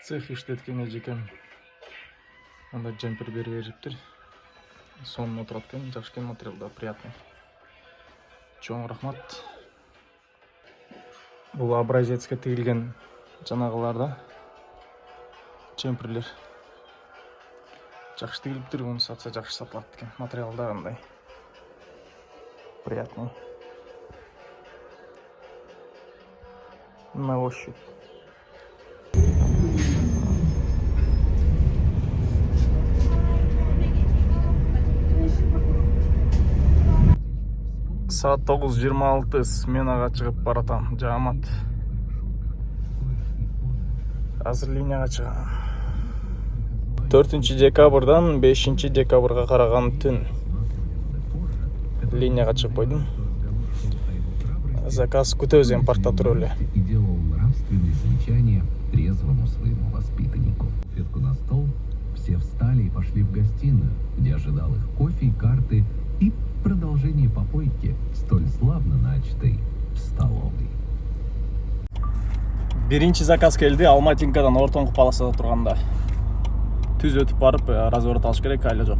Цех иштеткен эжекем анда джемпер берип бериптир. Сонун отурат экен, жакшы экен материалдар, приятный. Чоң рахмат. Бул образецке тигилген жанагылар да. Джемперлер. Жакшы тигилиптир, муну сатса жакшы сатылат экен. Материалдар андай. Приятный. На ощупь. Saat 9:26 сменага чыгып баратам. Жамат. Азыр линияга чыгам. 4 декабрдан 5 декабрга караган түн. Линияга чыгып койдум. Заказ күтөбүз эми паркта туруп эле. И делал нравственные замечания трезвому своему воспитаннику. Фетку на стол, все встали и пошли в гостиную, где ожидал их кофе и карты и продолжение попойки, столь славно начатой в столовой. Биринчи заказ келди, Алматинкадан ортоңку полосада турганда. Түз өтүп барып, разворот алыш керек, айла жок.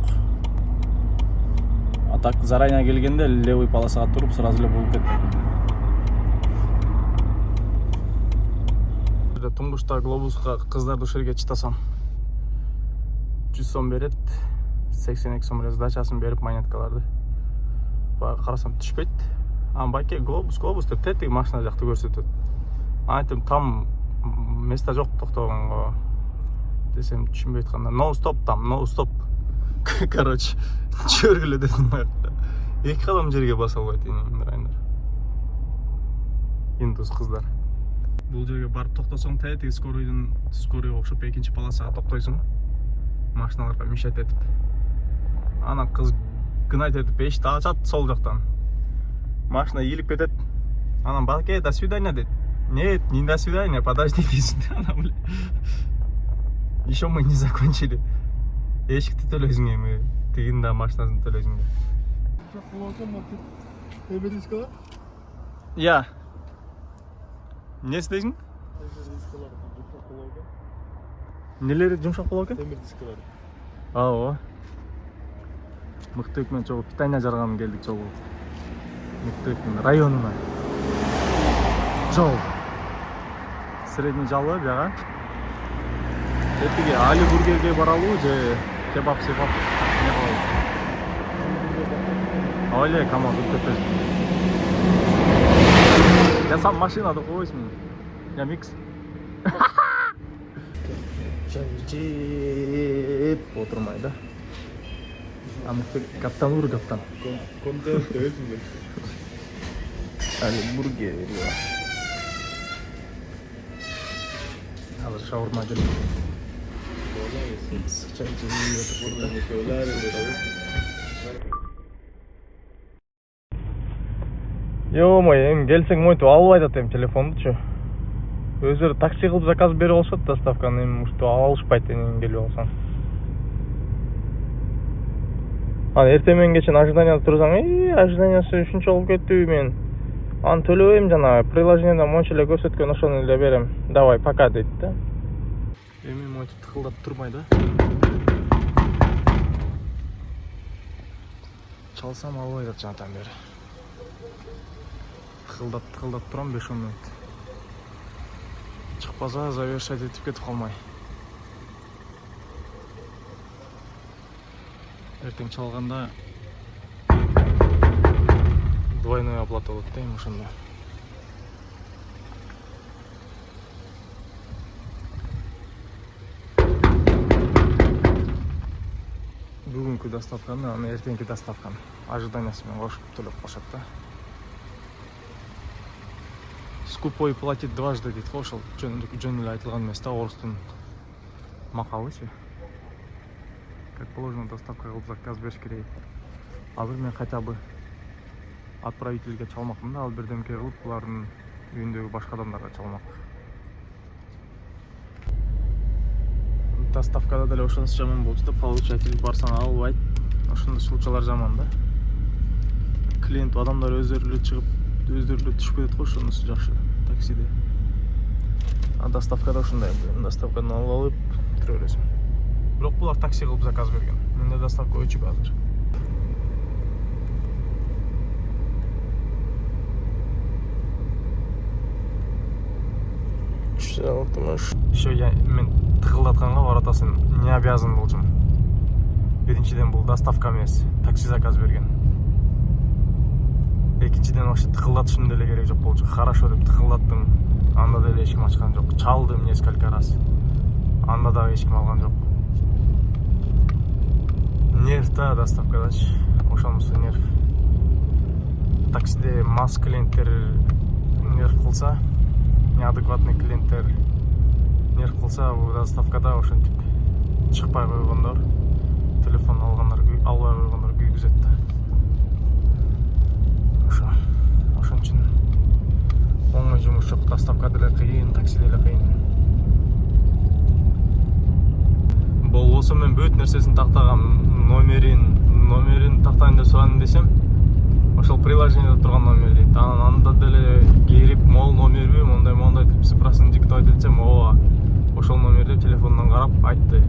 А так заранее келгенде левый полосага туруп, сразу эле болуп кеттим. Туңгушта глобуска кыздарды ушерге чытасам. 100 сом берет, 82 сом раздачасын берип монеткаларды. Бага карасам түшпөйт. Байке глобус деп тетиги машина жакты көрсөтөт. Айтым там место жок токтогонго десем түшүнбөй атканда no stop. Короче, чөргүлө дедим аякта. Эки кадам жерге баса албайт эми. Индус кыздар. Бул жерге барып токтосоң тетиги скорыйга окшоп экинчи полосага токтойсуң. Машиналарга мешать этип. Ана кыз гынайт этип эшикти ачат сол жактан. Машина ийилип кетет. Анан балке до свидания дейт. Нет, не до свидания, подожди дейсиң. Ана бля. Еще мы не закончили. Эшикти төлөйсүң эми, тигин да машинасын төлөйсүң. Я. Эмнеси дейсиң? Нелери жумшак болот экен? Темир дискалар. Ооба. Мыкты өкмөн чогуу питание жарган келдик чогуу. Мыкты өкмөн районуна. Жол. Средний жалбы бияга. Этиге Али бургерге баралуу же кебаб сепап не кылабыз? Оле КамАЗ өтөп. Я сам машинада койсун. Я микс. Жеп отурмай да. Амықты каптан ур каптан. Контент өзүң бел. Али бургер. Азыр шаурма жеп. Ё-мой, эми келсең монтип албай атат телефондучу. Өздөрү такси кылып заказ берип алышат доставканы, эми ушто ала алышпайт эми келип алсаң. Аны эртең менен кечен ожиданияда турсаң, ожиданиясы ушунча болуп кеттиби мен. Аны төлөбөйм жана приложениеда монча эле көрсөткөн ошону эле берем. Давай, пока дейт да. Эми монтип тыкылдап турмай да. Чалсам албай атат жантан бери. Тыкылдап турам 5 мүнөт. Чыкпаса завершать этип кетип калмай. Эртең чалганда двойной оплата болот да эми ошондо. Бүгүнкү доставканы, аны эртеңки доставканы ожиданиясы менен кошуп төлөп коюшат да. Скупой платит дважды дейт го, ошол жөн эле айтылган эмес да, орустун макалычы. Как положено, доставка кылып заказ бериш керек. Азыр мен хотя бы отправительге чалмакмын да, ал бирдемке кылып булардын үйүндөгү башка адамдарга чалмак. Доставкада деле ошонусу жаман болчу да, получатель барсаң албайт. Ошондой случайлар жаман да. Клиент адамдар өздөрү эле чыгып, өздөрү эле түшүп кетет го, ошонусу жакшы таксиде. Доставкада ушундай, доставкадан алып алып кире бересиң. Бирок булар такси кылып заказ берген. Менде доставка өчүк азыр. Еще мен тыгылдатканга баратасын не обязан болчумун. Биринчиден бул доставка эмес, такси заказ берген. Экинчиден вообще тыгылдатышым деле керек жок болчу. Хорошо деп тыгылдаттым. Анда деле эч ким ачкан жок. Чалдым несколько раз. Анда дагы эч ким алган жок. Нерв да доставкадачы. Ошонусу нерв. Таксиде мас клиенттер нерв кылса, неадекватный клиенттер нерв кылса, бул доставкада ошентип чыкпай койгондор, телефон алгандар, албай койгондор күйгүзөт да. Ошон үчүн оңой жумуш жок. Доставка деле кыйын, такси деле кыйын. Болбосо мен бүт нерсесин тактагам, номерин тактайын деп сурадым десем, ошол приложениеде турган номер дейт. Анан анда деле кирип, мол номерби, мондай цифрасын диктовать этсем, ооба, ошол номер деп телефондон карап айтты.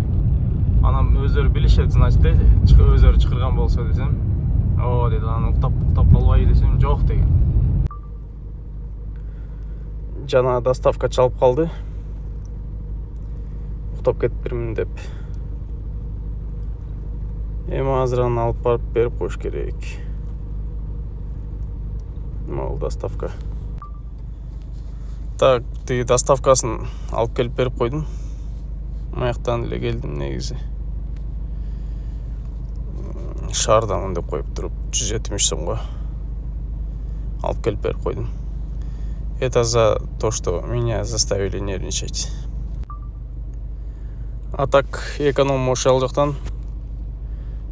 Анан өздөрү билишет, значит, өздөрү чакырган болсо десем, ооба деди. Анан уктап калбай десем, жок деген. Жана доставка чалып калды. Уктап кетип бермин деп. Эми азыр аны алып барып берип коюш керек. Мол доставка. Так, тиги доставкасын алып келип берип койдум. Маяктан эле келдим негизи. Шаардамын деп коюп туруп 170 сомго алып келип берип койдум. Это за то, что меня заставили нервничать. А так, эконом ошол жактан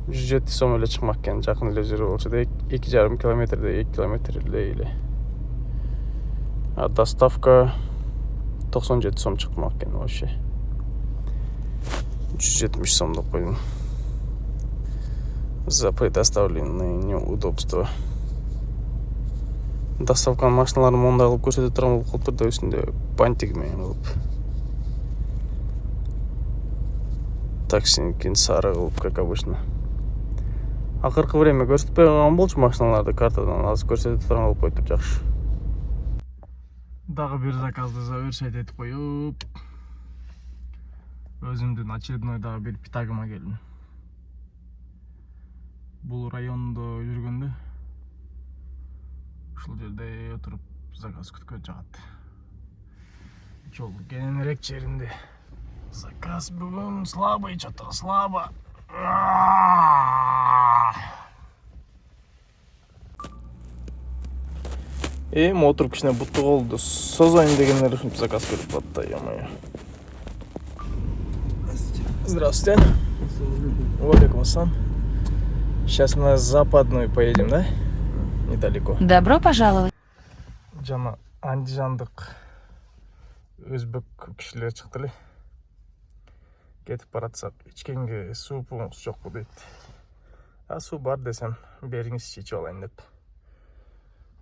170 сом эле чыкмак экен. Жакын эле жер болчу да, 2,5 километрде 2 километрдей эле. А доставка 97 сом чыкмак экен вообще. 170 сом деп койдум. За предоставленные неудобства. Доставканын машиналарын мондай кылып көрсөтө турган болуп калыптыр да, үстүндө бантик менен кылып. Таксиникин сары кылып, как обычно. Акыркы время көрсөтпөй калган болчу машиналарды картадан, азыр көрсөтө турган болуп коюптур, жакшы. Дагы бир заказды завершать этип коюп, өзүмдүн очередной дагы бир питагыма келдим. Бул райондо жүргөндө ушул жерде отуруп заказ күткөн жагат. Жол кененирээк жеринде. Заказ бүгүн слабый, что-то слабо. Отуруп кичине бутту колду созоюн дегендер ушинтип заказ берип атты, ё-моё. Здравствуйте. Валейкум ассалам. Сейчас на Западную поедем, да? Недалеко. Добро пожаловать. Жана андижандык өзбек кишилер чыкты эле. Кетип баратсак, ичкенге суупуңуз жокпу дейт. А суу бар десем, бериңизчи ичип алайын деп.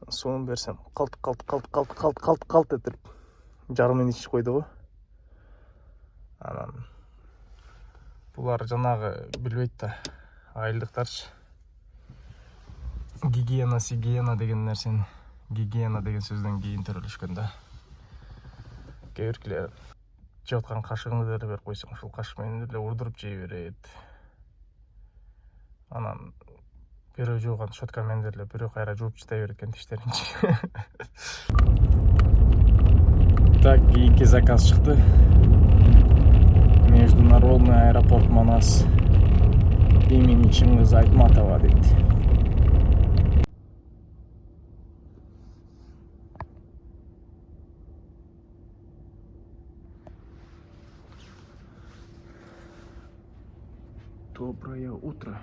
Суун берсем, калт этип жарымын ичип койду го. Анан булар жанагы билбейт да, айылдыктарчы. Гигиена деген нерсени, гигиена деген сөздөн кийин төрөлүшкөн да. Кээ биркилер жеп аткан кашыгыңды деле берип койсоң, ушул кашык менен деле урдуруп жей берет. Анан бирөө жууган щетка менен деле бирөө кайра жууп чыта берет экен тиштеринчи. Так, 2 заказ чыкты. Международный аэропорт Манас имени Чингиза Айтматова дейт. Доброе утро.